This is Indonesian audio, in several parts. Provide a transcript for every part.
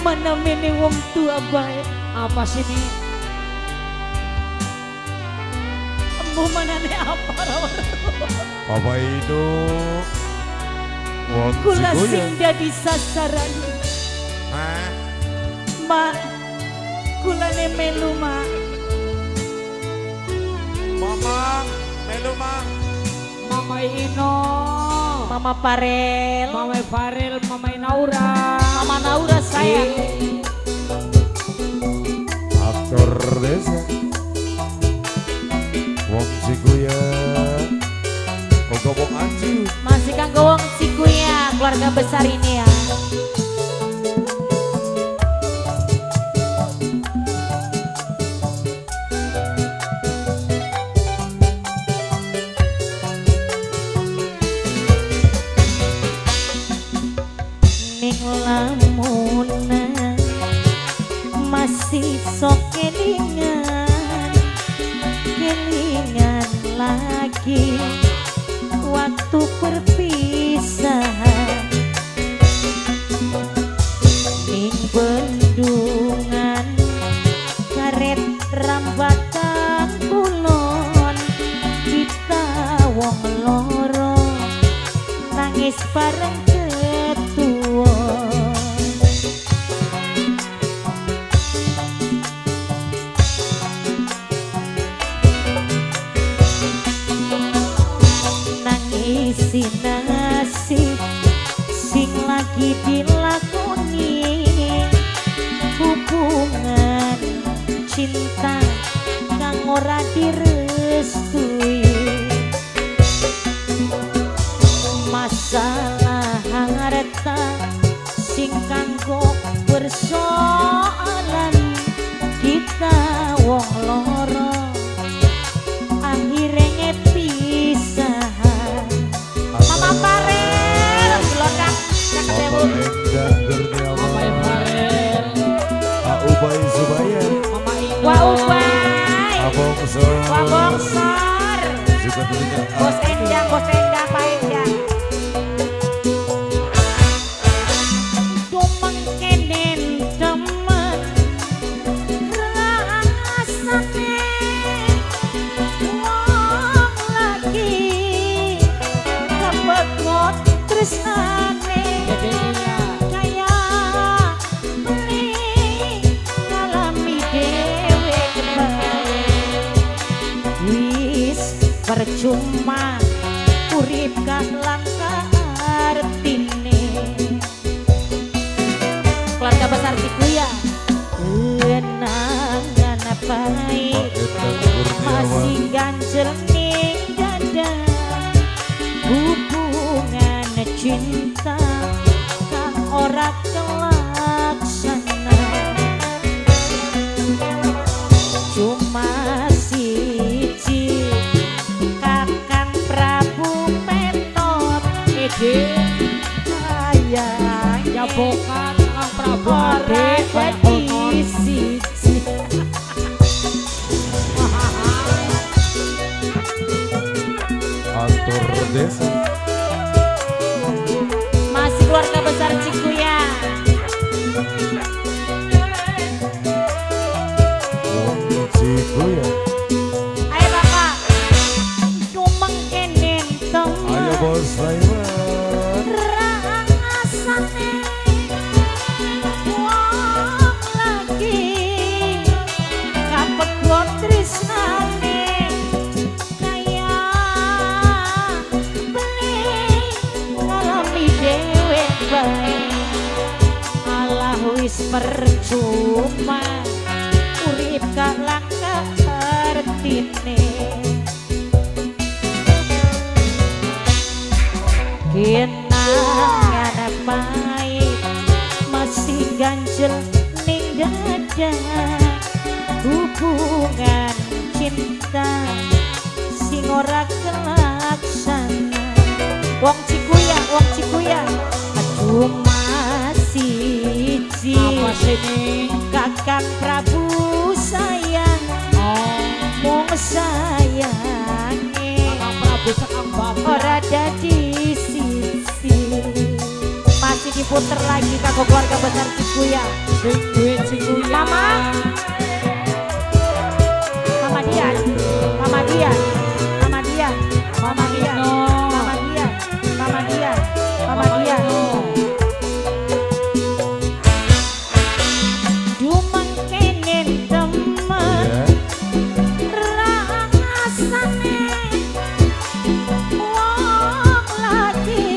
Mana mene wong tua baik. Apa sih nih? Embuh mana nih apa rawat. Apa itu? Wong Kula Cikuya. sing dadi sasaran. Hah? Mak, kula ne melu mak. Mamang, melu mang. Mama Ino, Mama Parel, Mama Farel, Mama Inaura, Mama Naura sayang. Aktor desa. Wong Cikuya. Kok wong anju. Masih kanggo wong Cikuya, keluarga besar ini ya. Ning lamunan masih sok kelingan lagi waktu perpisahan ning bendungan karet rambatan kulon kita wong loro nangis bareng ketua. Nangisi nasib sing lagi dilakoni hubungan cinta kang ora direstui. Masalah harta sing kanggo persoalan kita wong loro akhirnya pisahan. Mama Parel gelokan cak dewu. Mama Farel, Pak Ubay Subaya. Mama Ino, Wah ubay, Abongsor. wah bongsor. Juga tentunya Bos Endang Pak Endang. Dumeng kenen temen rasane wong lagi kepekot tresnane Dede Lia, kaya beli ngalami dewe wis percuma urip gak langka artine. Keluarga besar Cikuya kenangan baik masih ganjel ning dada hubungan cinta kang ora kelaksana cuma siji Kakang Prabu Petot ide sayang ya bukan Kang Prabu ora Ade, banyak dadi hormon. siji. Aktor desa. Masih keluarga besar Cikuya. Wong Cikuya. Ayo Bapak. Dumeng kenen temen. Ayo Bos Raiwan. Rasane wong lagi kapegot tresnane kaya beli ngalami dewe bae. Alah wis percuma urip gak langka artine. Kenangan baik masih ganjel ning dada hubungan cinta sing ora kelaksana. Wong Cikuya cuma siji Apa sih nih? Kakang Prabu sayang Oh, mung sayange Kakang Prabu sekang bapak. ora dadi sisi. Masih di puter lagi kanggo keluarga besar Cikuya. Sing duit Cikuya. Mama. Mama Dian. Mama Dian. Mama Dian. Mama Dian. Mama Dian. Mama Dian. Mama Dian. Dumang kene temen rasane wong lagi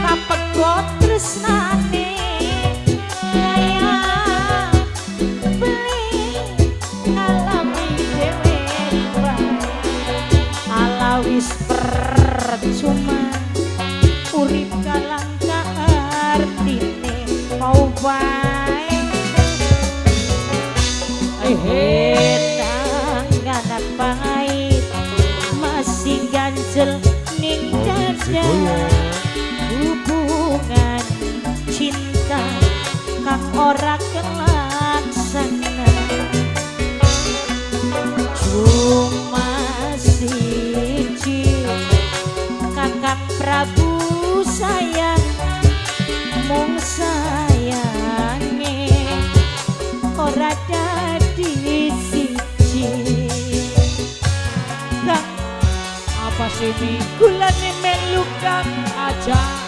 kapegot tresnane kaya beli ngalami dhewe ala wis percuma urip kalang artine mau bae tangan pahit masih ganjel ning dada hubungan cinta kang ora kelaksana cuma siji Kakang Prabu sayang mung sayange ora dadi siji kang Apa sih Mi? kulane melu kang Aja